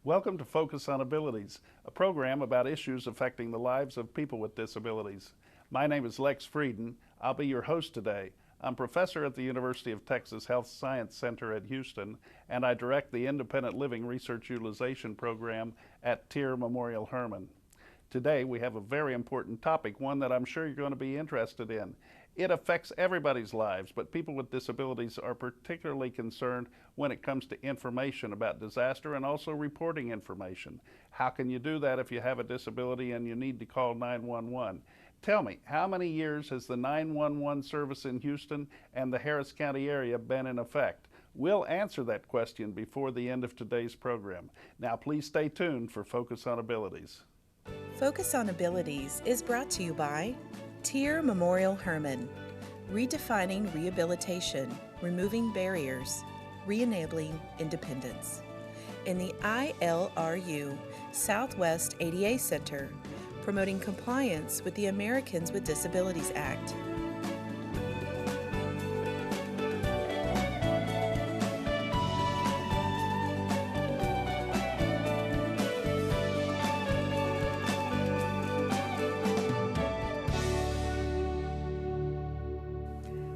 Welcome to Focus on Abilities, a program about issues affecting the lives of people with disabilities. My name is Lex Frieden. I'll be your host today. I'm professor at the University of Texas Health Science Center at Houston, and I direct the Independent Living Research Utilization Program at TIER Memorial Hermann. Today we have a very important topic, one that I'm sure you're going to be interested in. It affects everybody's lives, but people with disabilities are particularly concerned when it comes to information about disaster and also reporting information. How can you do that if you have a disability and you need to call 911? Tell me, how many years has the 911 service in Houston and the Harris County area been in effect? We'll answer that question before the end of today's program. Now please stay tuned for Focus on Abilities. Focus on Abilities is brought to you by TIER Memorial Hermann, redefining rehabilitation, removing barriers, re-enabling independence. In the ILRU Southwest ADA Center, promoting compliance with the Americans with Disabilities Act.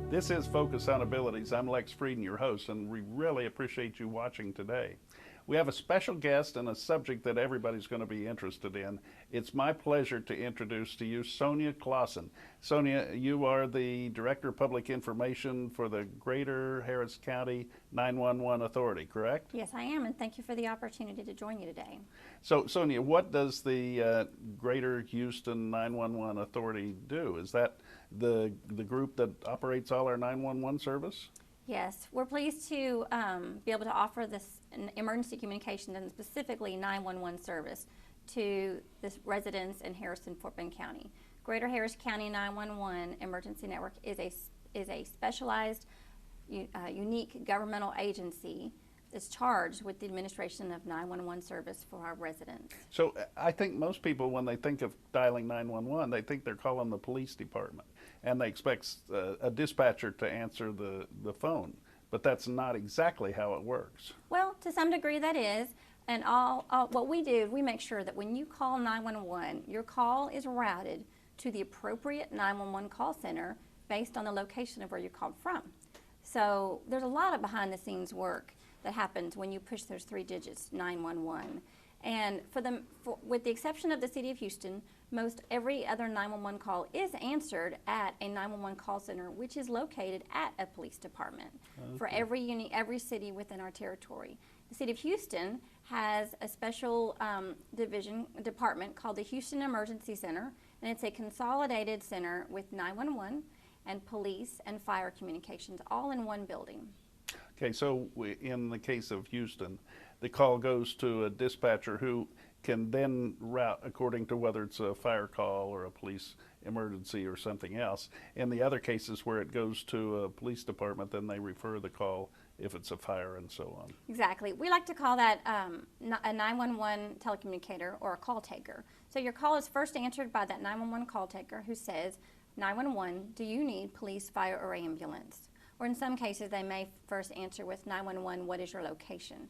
This is Focus on Abilities. I'm Lex Frieden, your host, and we really appreciate you watching today. We have a special guest and a subject that everybody's going to be interested in. It's my pleasure to introduce to you Sonya Clauson. Sonya, you are the Director of Public Information for the Greater Harris County 911 Authority, correct? Yes, I am, and thank you for the opportunity to join you today. So, Sonya, what does the Greater Houston 911 Authority do? Is that the group that operates all our 911 service? Yes, we're pleased to be able to offer this emergency communication and specifically 911 service to the residents in Harrison-Fort Bend County. Greater Harris County 911 Emergency Network is a specialized, unique governmental agency that's charged with the administration of 911 service for our residents. So I think most people, when they think of dialing 911, they think they're calling the police department, and they expect a dispatcher to answer the phone. But that's not exactly how it works. Well, to some degree that is, and what we do, we make sure that when you call 911, your call is routed to the appropriate 911 call center based on the location of where you called from. So there's a lot of behind the scenes work that happens when you push those 3 digits, 911. And with the exception of the City of Houston, most every other 911 call is answered at a 911 call center, which is located at a police department for every city within our territory. The City of Houston has a special department called the Houston Emergency Center, and it's a consolidated center with 911 and police and fire communications all in one building. Okay, so in the case of Houston, the call goes to a dispatcher who can then route according to whether it's a fire call or a police emergency or something else. In the other cases where it goes to a police department, then they refer the call if it's a fire and so on. Exactly. We like to call that a 911 telecommunicator or a call taker. So your call is first answered by that 911 call taker who says, 911, do you need police, fire, or ambulance? Or in some cases, they may first answer with 911, what is your location?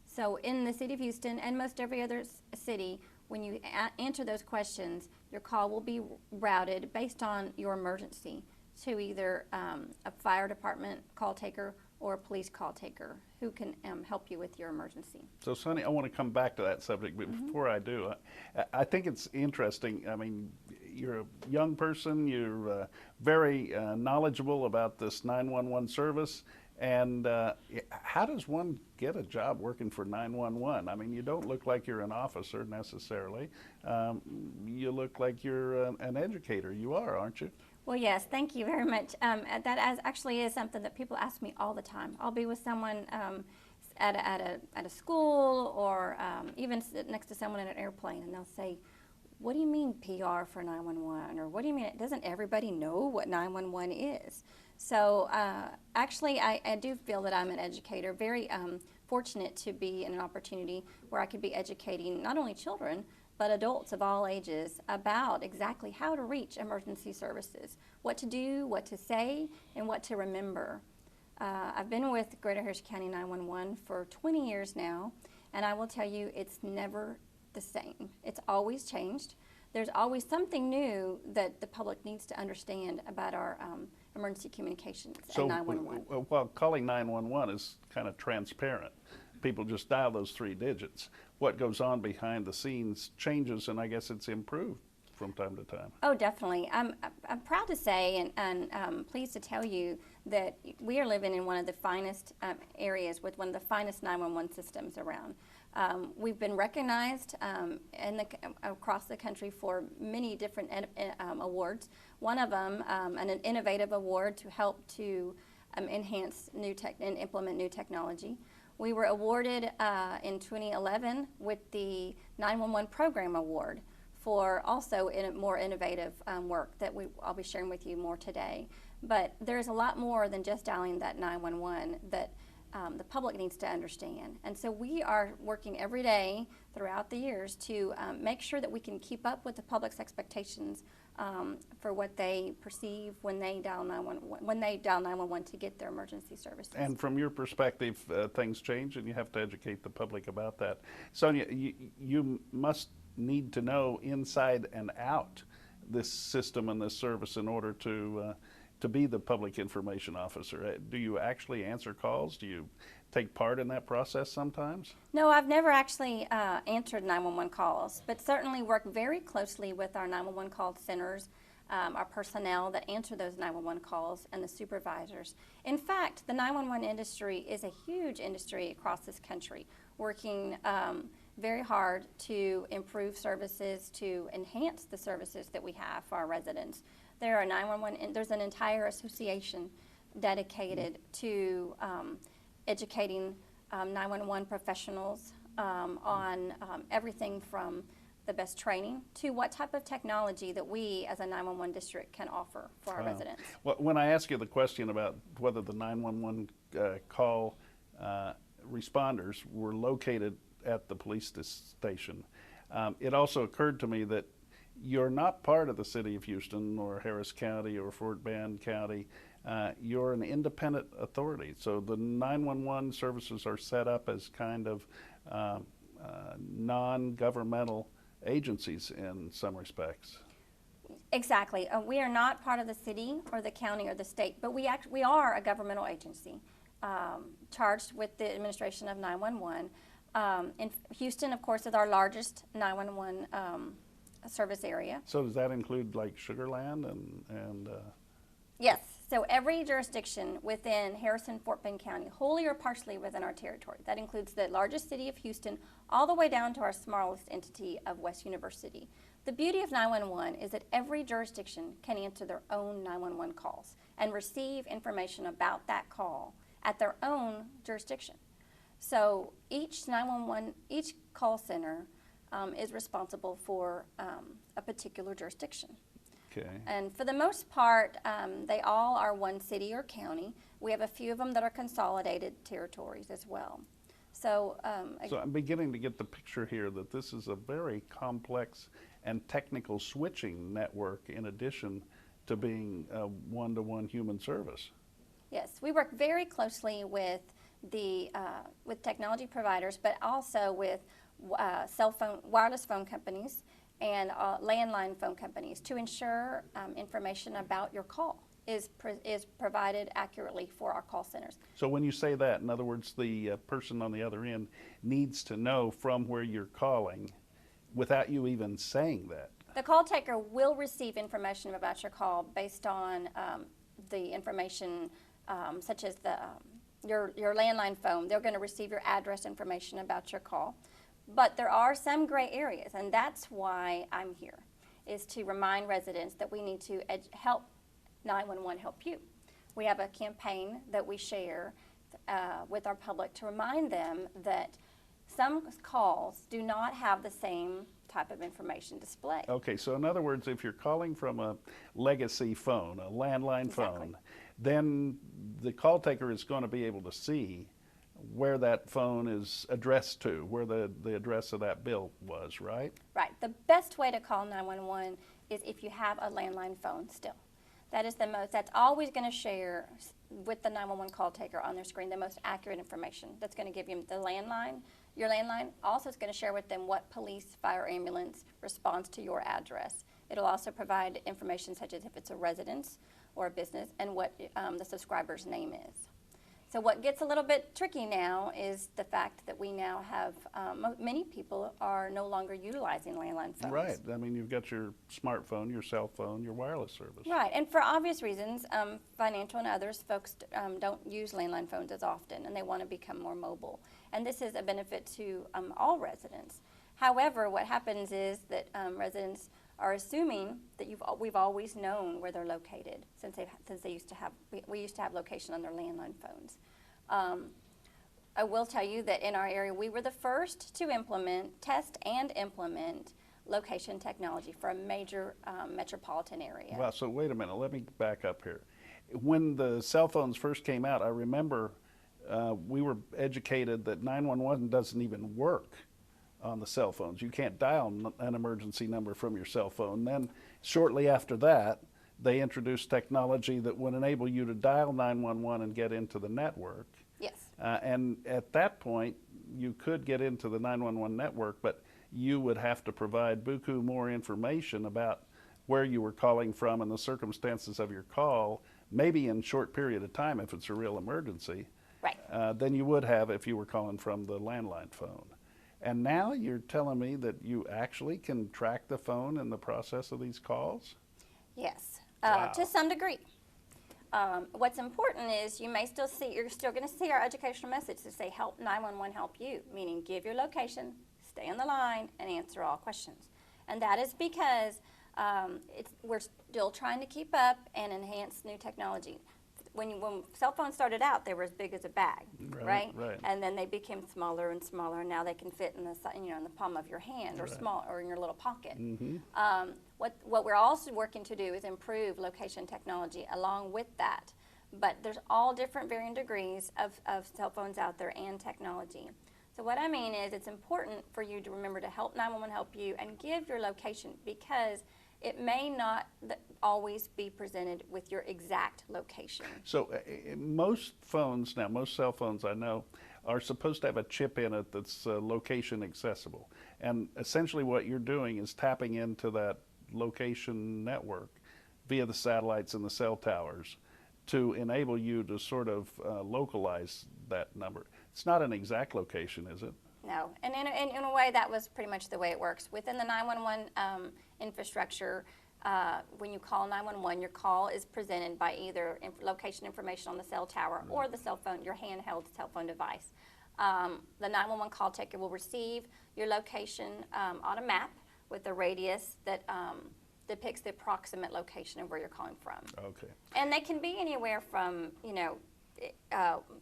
So in the City of Houston and most every other city, when you answer those questions, your call will be routed based on your emergency to either a fire department call taker or a police call taker who can help you with your emergency. So Sonny, I want to come back to that subject, but before I do, I think it's interesting. I mean, you're a young person, you're very knowledgeable about this 911 service, and how does one get a job working for 911? I mean, you don't look like you're an officer necessarily. You look like you're an educator. You are, aren't you? Well, yes, thank you very much. That actually is something that people ask me all the time. I'll be with someone at a school or even sit next to someone in an airplane, and they'll say, what do you mean PR for 911? Or what do you mean, doesn't everybody know what 911 is? So actually, I do feel that I'm an educator, very fortunate to be in an opportunity where I could be educating not only children, but adults of all ages about exactly how to reach emergency services, what to do, what to say, and what to remember. I've been with Greater Harris County 911 for 20 years now, And I will tell you, it's never the same. It's always changed. There's always something new that the public needs to understand about our emergency communications and 911. Well, calling 911 is kind of transparent. People just dial those 3 digits. What goes on behind the scenes changes, and I guess it's improved from time to time. Oh, definitely. I'm proud to say and pleased to tell you that we are living in one of the finest areas with one of the finest 911 systems around. We've been recognized across the country for many different awards. One of them, an innovative award to help to enhance and implement new technology. We were awarded in 2011 with the 911 Program Award for also more innovative work that I'll be sharing with you more today. But there's a lot more than just dialing that 911 that the public needs to understand. And so we are working every day throughout the years to make sure that we can keep up with the public's expectations for what they perceive when they dial 911 to get their emergency services. And from your perspective, things change, and you have to educate the public about that. Sonya, you must need to know inside and out this system and this service in order to be the public information officer. Do you actually answer calls? Do you take part in that process sometimes? No, I've never actually answered 911 calls, but certainly work very closely with our 911 call centers, our personnel that answer those 911 calls, and the supervisors. In fact, the 911 industry is a huge industry across this country, working very hard to improve services, to enhance the services that we have for our residents. There are 911, there's an entire association dedicated to educating 911 professionals on everything from the best training to what type of technology that we as a 911 district can offer for our residents. Well, when I ask you the question about whether the 911 call responders were located at the police station, it also occurred to me that you're not part of the city of Houston or Harris County or Fort Bend County. You're an independent authority. So the 911 services are set up as kind of non-governmental agencies in some respects. Exactly. We are not part of the city or the county or the state, but we are a governmental agency charged with the administration of 911. In Houston, of course, is our largest 911 service area. So does that include like Sugar Land and Yes. So every jurisdiction within Harrison-Fort Bend County, wholly or partially within our territory, that includes the largest city of Houston, all the way down to our smallest entity of West University. The beauty of 911 is that every jurisdiction can answer their own 911 calls and receive information about that call at their own jurisdiction. So each 911, each call center is responsible for a particular jurisdiction. Okay. And for the most part, they all are one city or county. We have a few of them that are consolidated territories as well. So, so I'm beginning to get the picture here that this is a very complex and technical switching network in addition to being a one-to-one human service. Yes, we work very closely with the with technology providers, but also with wireless phone companies and landline phone companies to ensure information about your call is provided accurately for our call centers. So when you say that, in other words, the person on the other end needs to know from where you're calling without you even saying that. The call taker will receive information about your call based on the information such as your landline phone. They're going to receive your address information about your call. But there are some gray areas, and that's why I'm here, is to remind residents that we need to help 911 help you. We have a campaign that we share with our public to remind them that some calls do not have the same type of information displayed. Okay, so in other words, if you're calling from a legacy phone, a landline phone, then the call taker is going to be able to see where that phone is addressed to, where the address of that bill was, right? Right. The best way to call 911 is if you have a landline phone still. That is that's always going to share with the 911 call taker on their screen the most accurate information. That's going to give you the landline Your landline also is going to share with them what police, fire, ambulance responds to your address. It'll also provide information such as if it's a residence or a business and what the subscriber's name is. So what gets a little bit tricky now is the fact that we now have, many people are no longer utilizing landline phones. Right. I mean, you've got your smartphone, your cell phone, your wireless service. Right, and for obvious reasons, financial and others, folks don't use landline phones as often, and they want to become more mobile. And this is a benefit to all residents. However, what happens is that residents are assuming that we've always known where they're located since they used to have we used to have location on their landline phones. I will tell you that in our area we were the first to test and implement location technology for a major metropolitan area. Wow, so wait a minute, let me back up here. When the cell phones first came out, I remember we were educated that 911 doesn't even work on the cell phones. You can't dial an emergency number from your cell phone. Then shortly after that, they introduced technology that would enable you to dial 911 and get into the network. Yes. And at that point, you could get into the 911 network, but you would have to provide buku more information about where you were calling from and the circumstances of your call, maybe in a short period of time if it's a real emergency, Right. Than you would have if you were calling from the landline phone. And now you're telling me that you actually can track the phone in the process of these calls? Yes, Wow. to some degree. What's important is you're still going to see our educational message to say help 911 help you, meaning give your location, stay on the line, and answer all questions. And that is because we're still trying to keep up and enhance new technology. When cell phones started out, they were as big as a bag, right? Right. And then they became smaller and smaller, and now they can fit in in the palm of your hand, or small, or in your little pocket. Mm-hmm. What we're also working to do is improve location technology along with that. But there's all different varying degrees of cell phones out there and technology. So what I mean is it's important for you to remember to help 911 help you and give your location, because it may not always be presented with your exact location. So most phones now, most cell phones I know, are supposed to have a chip in it that's location accessible. And essentially what you're doing is tapping into that location network via the satellites and the cell towers to enable you to sort of localize that number. It's not an exact location, is it? No, and in a way that was pretty much the way it works. Within the 911 infrastructure, when you call 911, your call is presented by either location information on the cell tower or the cell phone, your handheld cell phone device. The 911 call taker will receive your location on a map with a radius that depicts the approximate location of where you're calling from. Okay. And they can be anywhere from,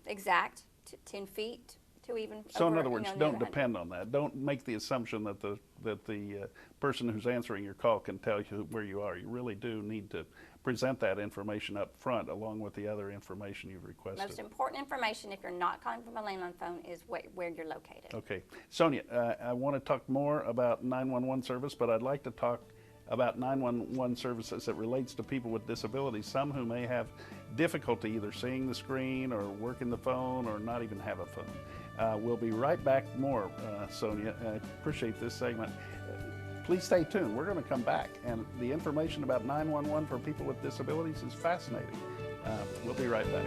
exact to 10 feet to even So over, in other words, near don't 100. depend on that. Don't make the assumption that the person who's answering your call can tell you where you are. You really do need to present that information up front along with the other information you've requested. Most important information if you're not calling from a landline phone is where you're located. Okay. Sonia, I want to talk more about 911 service, but I'd like to talk about 911 service as it relates to people with disabilities, some who may have difficulty either seeing the screen or working the phone or not even have a phone. We'll be right back more, Sonia. I appreciate this segment. Please stay tuned. We're going to come back, and the information about 911 for people with disabilities is fascinating. We'll be right back.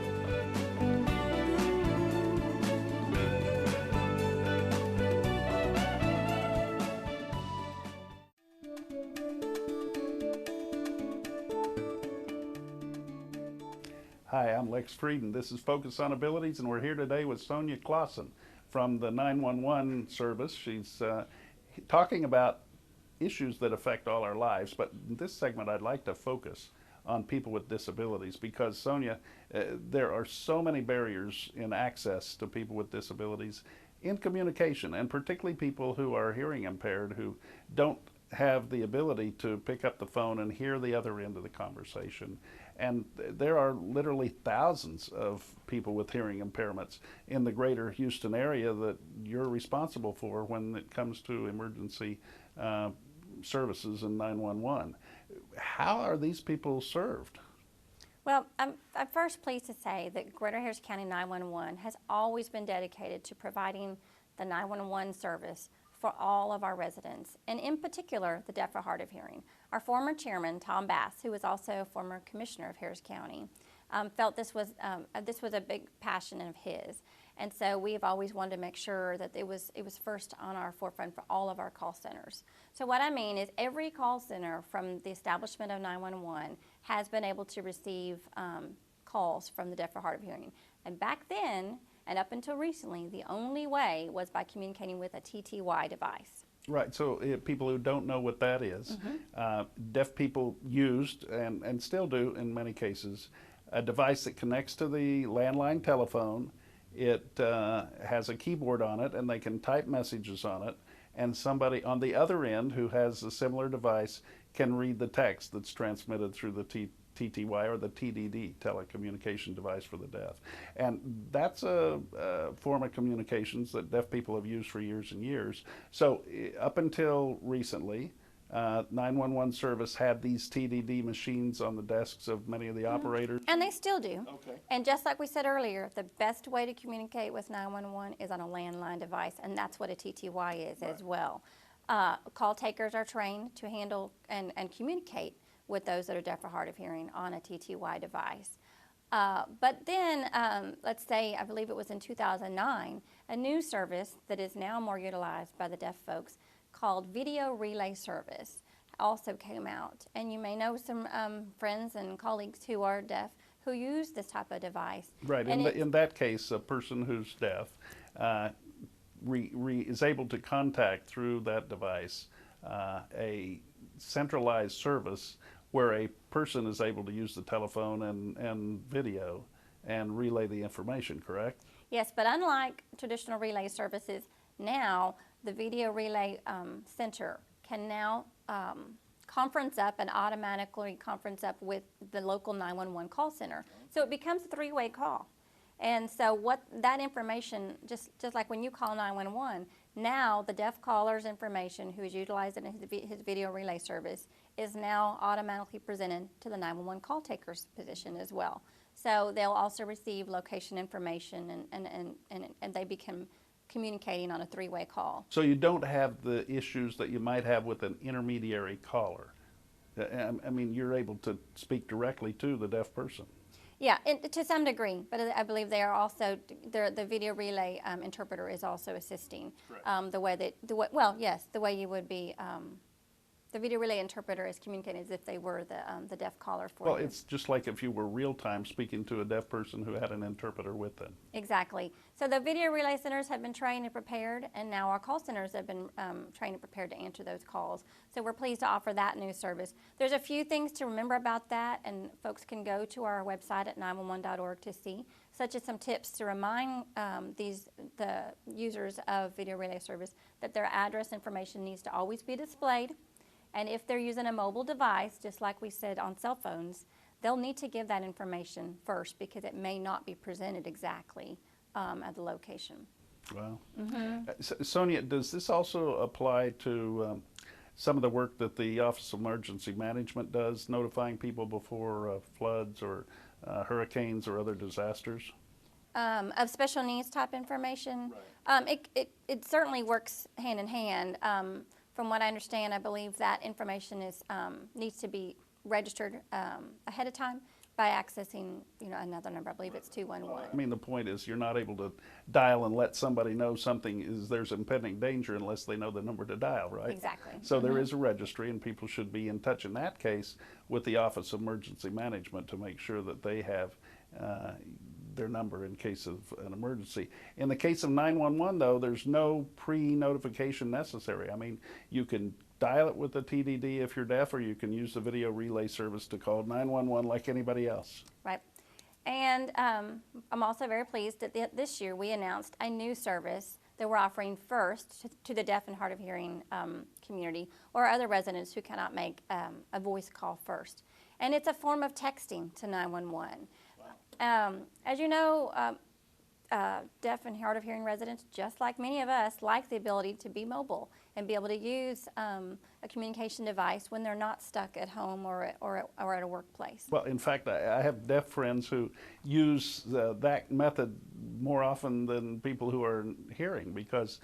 Hi, I'm Lex Frieden. This is Focus on Abilities, and we're here today with Sonya Lopez-Clauson from the 911 service. She's talking about issues that affect all our lives, but in this segment I'd like to focus on people with disabilities because, Sonya, there are so many barriers in access to people with disabilities in communication, and particularly people who are hearing impaired who don't have the ability to pick up the phone and hear the other end of the conversation. And there are literally thousands of people with hearing impairments in the greater Houston area that you're responsible for when it comes to emergency services and 911. How are these people served? Well, I'm first pleased to say that Greater Harris County 911 has always been dedicated to providing the 911 service for all of our residents, and in particular, the deaf or hard of hearing. Our former chairman, Tom Bass, who was also a former commissioner of Harris County, felt this was a big passion of his. And so we have always wanted to make sure that it was first on our forefront for all of our call centers. So what I mean is every call center from the establishment of 911 has been able to receive calls from the deaf or hard of hearing. And back then, and up until recently, the only way was by communicating with a TTY device. Right, so people who don't know what that is, deaf people used, and still do in many cases, a device that connects to the landline telephone. It has a keyboard on it, and they can type messages on it, and somebody on the other end who has a similar device can read the text that's transmitted through the TTY or the TDD, telecommunication device for the deaf. And that's a form of communications that deaf people have used for years and years. So up until recently, 911 service had these TDD machines on the desks of many of the operators. And they still do. Okay. And just like we said earlier, the best way to communicate with 911 is on a landline device, and that's what a TTY is as well. Call takers are trained to handle and communicate with those that are deaf or hard of hearing on a TTY device. But then, let's say, I believe it was in 2009, a new service that is now more utilized by the deaf folks called Video Relay Service also came out. And you may know some friends and colleagues who are deaf who use this type of device. Right, in that case, a person who's deaf is able to contact through that device a centralized service where a person is able to use the telephone and video and relay the information, correct? Yes, but unlike traditional relay services, now the Video Relay Center can now conference up and automatically conference up with the local 911 call center. So it becomes a three-way call. And so what that information, just like when you call 911, now the deaf caller's information, who is utilizing his video relay service, is now automatically presented to the 911 call taker's position as well. So they'll also receive location information, and they become communicating on a three-way call. So you don't have the issues that you might have with an intermediary caller. I mean, you're able to speak directly to the deaf person. Yeah, to some degree, but I believe they are also, the video relay interpreter is also assisting the way you would be. The video relay interpreter is communicating as if they were the deaf caller for you. Well, it's just like if you were real-time speaking to a deaf person who had an interpreter with them. Exactly. So the video relay centers have been trained and prepared, and now our call centers have been trained and prepared to answer those calls. So we're pleased to offer that new service. There's a few things to remember about that, and folks can go to our website at 911.org to see, such as some tips to remind the users of video relay service that their address information needs to always be displayed. And if they're using a mobile device, just like we said on cell phones, they'll need to give that information first because it may not be presented exactly at the location. Wow. Sonya, does this also apply to some of the work that the Office of Emergency Management does, notifying people before floods or hurricanes or other disasters? Of special needs type information? Right. It certainly works hand in hand. From what I understand, I believe that information needs to be registered ahead of time by accessing, another number. I believe it's 211. I mean, the point is you're not able to dial and let somebody know there's impending danger unless they know the number to dial, right? Exactly. So there is a registry, and people should be in touch in that case with the Office of Emergency Management to make sure that they have their number in case of an emergency. In the case of 911, though, there's no pre-notification necessary. I mean, you can dial it with the TDD if you're deaf, or you can use the video relay service to call 911 like anybody else. Right. And I'm also very pleased that this year we announced a new service that we're offering first to the deaf and hard of hearing community or other residents who cannot make a voice call first. And it's a form of texting to 911. As you know, deaf and hard of hearing residents, just like many of us, like the ability to be mobile and be able to use a communication device when they're not stuck at home or at a workplace. Well, in fact, I have deaf friends who use that method more often than people who are hearing, because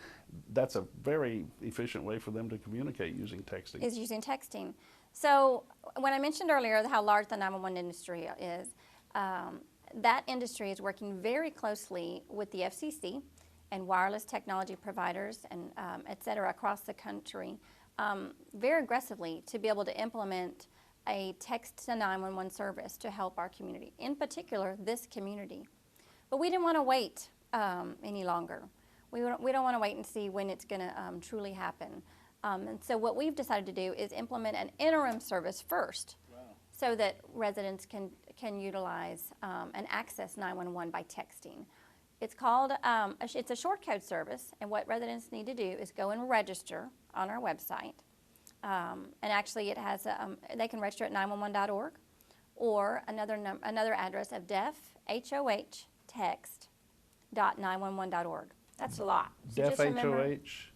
that's a very efficient way for them to communicate using texting. Is using texting. So when I mentioned earlier how large the 911 industry is, that industry is working very closely with the FCC and wireless technology providers and et cetera across the country very aggressively to be able to implement a text to 911 service to help our community, in particular this community. But we didn't want to wait any longer. We don't want to wait and see when it's going to truly happen. And so what we've decided to do is implement an interim service first. Wow. So that residents can utilize and access 911 by texting. It's called, it's a short code service, and what residents need to do is go and register on our website. And actually it has, they can register at 911.org or another address of deafhohtext.911.org. That's a lot. So Deaf just remember, HOH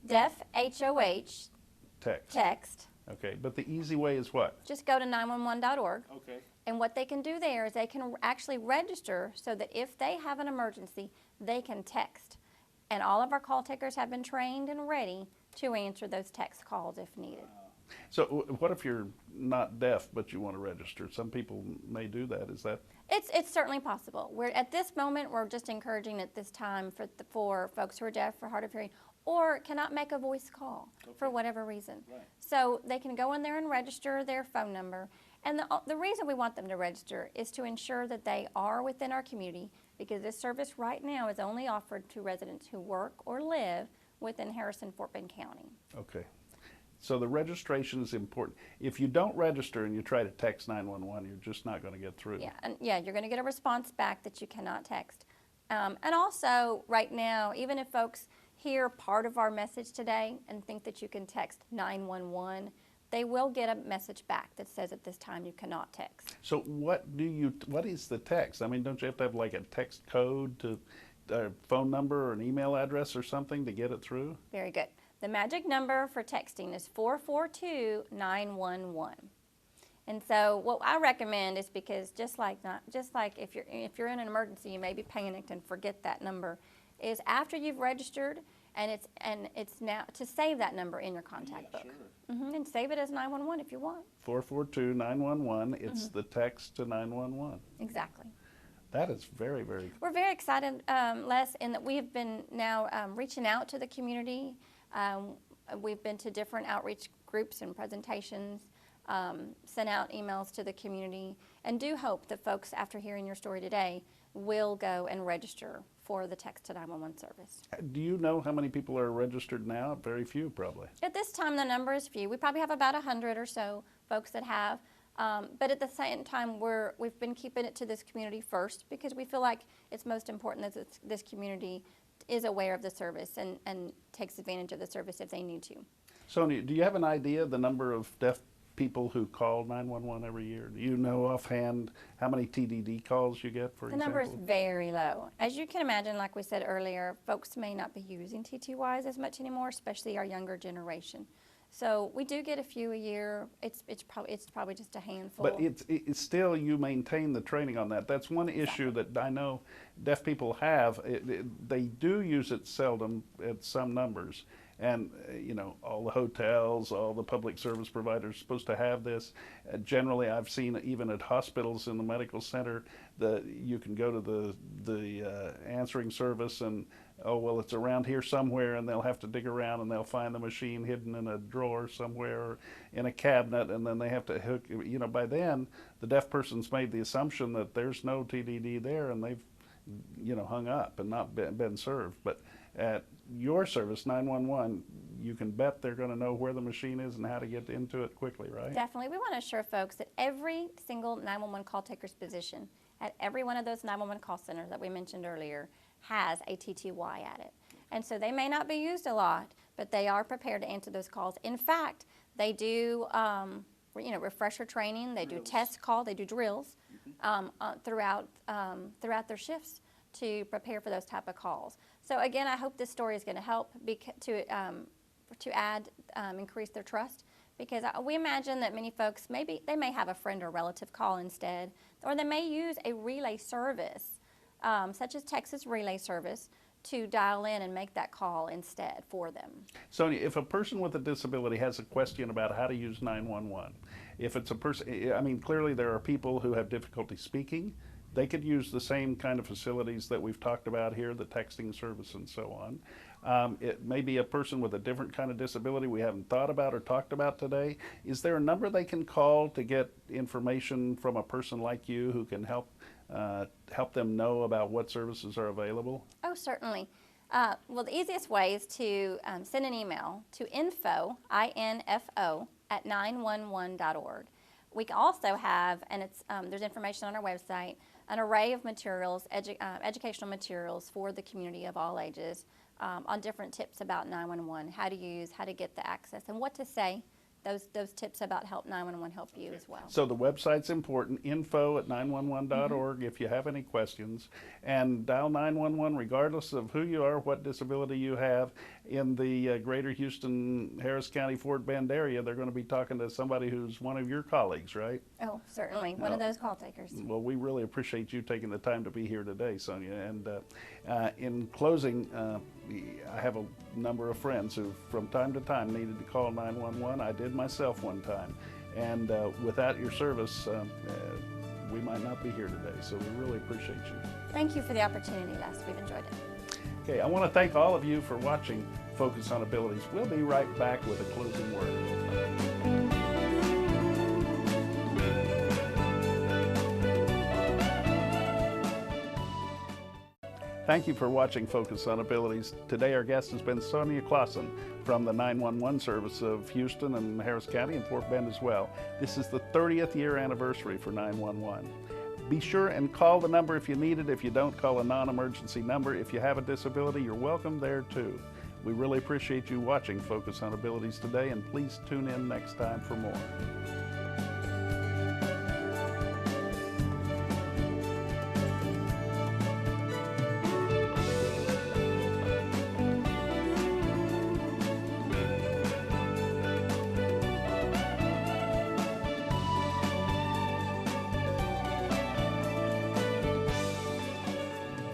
Deaf HOH text. text. Okay, but the easy way is what? Just go to 911.org. Okay. And what they can do there is they can actually register so that if they have an emergency, they can text. And all of our call takers have been trained and ready to answer those text calls if needed. So what if you're not deaf but you want to register? Some people may do that. Is that? It's certainly possible. At this moment, we're just encouraging at this time for folks who are deaf or hard of hearing or cannot make a voice call for whatever reason. Right. So they can go in there and register their phone number. And the reason we want them to register is to ensure that they are within our community, because this service right now is only offered to residents who work or live within Harrison-Fort Bend County. Okay. So the registration is important. If you don't register and you try to text 911, you're just not going to get through. Yeah, you're going to get a response back that you cannot text. And also, right now, even if folks hear part of our message today and think that you can text 911, they will get a message back that says at this time you cannot text. So what is the text? I mean, don't you have to have like a text code to a phone number or an email address or something to get it through? Very good. The magic number for texting is 442-911. And so what I recommend is, because just like if you're in an emergency, you may be panicked and forget that number, is after you've registered and it's now to save that number in your contact book. Sure. And save it as 911 if you want. 442-911. It's the text to 911. Exactly. That is very, very. We're very excited, Les, in that we have been now reaching out to the community. We've been to different outreach groups and presentations, sent out emails to the community, and do hope that folks, after hearing your story today, will go and register for the Text to 911 service. Do you know how many people are registered now? Very few, probably. At this time, the number is few. We probably have about 100 or so folks that have. But at the same time, we've been keeping it to this community first, because we feel like it's most important that this community is aware of the service and takes advantage of the service if they need to. Sonya, do you have an idea of the number of deaf people who call 911 every year? Do you know offhand how many TDD calls you get, for The example? number is very low. As you can imagine, like we said earlier, folks may not be using TTYs as much anymore, especially our younger generation. So we do get a few a year. It's probably just a handful. But it's still, you maintain the training on that. That's one issue that I know deaf people have. They do use it seldom at some numbers. And, you know, all the hotels, all the public service providers are supposed to have this. Generally, I've seen even at hospitals in the medical center that you can go to the answering service and, oh, well, it's around here somewhere, and they'll have to dig around and they'll find the machine hidden in a drawer somewhere or in a cabinet, and then they have to hook, you know, by then the deaf person's made the assumption that there's no TDD there, and they've, you know, hung up and not been served. But at your service, 911, you can bet they're going to know where the machine is and how to get into it quickly, right? Definitely. We want to assure folks that every single 911 call taker's position at every one of those 911 call centers that we mentioned earlier has a TTY at it. And so they may not be used a lot, but they are prepared to answer those calls. In fact, they do refresher training, they do test call, they do drills throughout their shifts to prepare for those type of calls. So again, I hope this story is going to help to add, increase their trust. Because we imagine that many folks, maybe they may have a friend or relative call instead, or they may use a relay service, such as Texas Relay Service, to dial in and make that call instead for them. Sonya, if a person with a disability has a question about how to use 911, if it's a person, I mean, clearly there are people who have difficulty speaking. They could use the same kind of facilities that we've talked about here, the texting service and so on. It may be a person with a different kind of disability we haven't thought about or talked about today. Is there a number they can call to get information from a person like you who can help them know about what services are available? Oh, certainly. Well, the easiest way is to send an email to info, I-N-F-O, at 911.org. We also have, and there's information on our website, an array of materials, educational materials for the community of all ages on different tips about 911, how to use, how to get the access, and what to say. Those tips about help 911 help you as well. So the website's important, info at 911.org if you have any questions, and dial 911 regardless of who you are, what disability you have. In the greater Houston, Harris County, Fort Bend area, they're going to be talking to somebody who's one of your colleagues, right? Oh, certainly, one of those call takers. Well, we really appreciate you taking the time to be here today, Sonya. And in closing, I have a number of friends who from time to time needed to call 911. I did myself one time. And without your service, we might not be here today. So we really appreciate you. Thank you for the opportunity, Les. We've enjoyed it. Okay, I want to thank all of you for watching Focus on Abilities. We'll be right back with a closing word. Thank you for watching Focus on Abilities. Today our guest has been Sonya Clauson from the 911 service of Houston and Harris County and Fort Bend as well. This is the 30th year anniversary for 911. Be sure and call the number if you need it. If you don't, call a non-emergency number. If you have a disability, you're welcome there too. We really appreciate you watching Focus on Abilities today, and please tune in next time for more.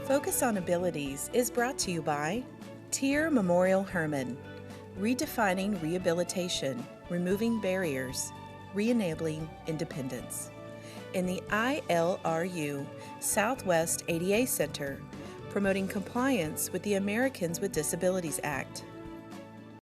Focus on Abilities is brought to you by Tier Memorial Hermann, redefining rehabilitation, removing barriers, re-enabling independence. In the ILRU Southwest ADA Center, promoting compliance with the Americans with Disabilities Act.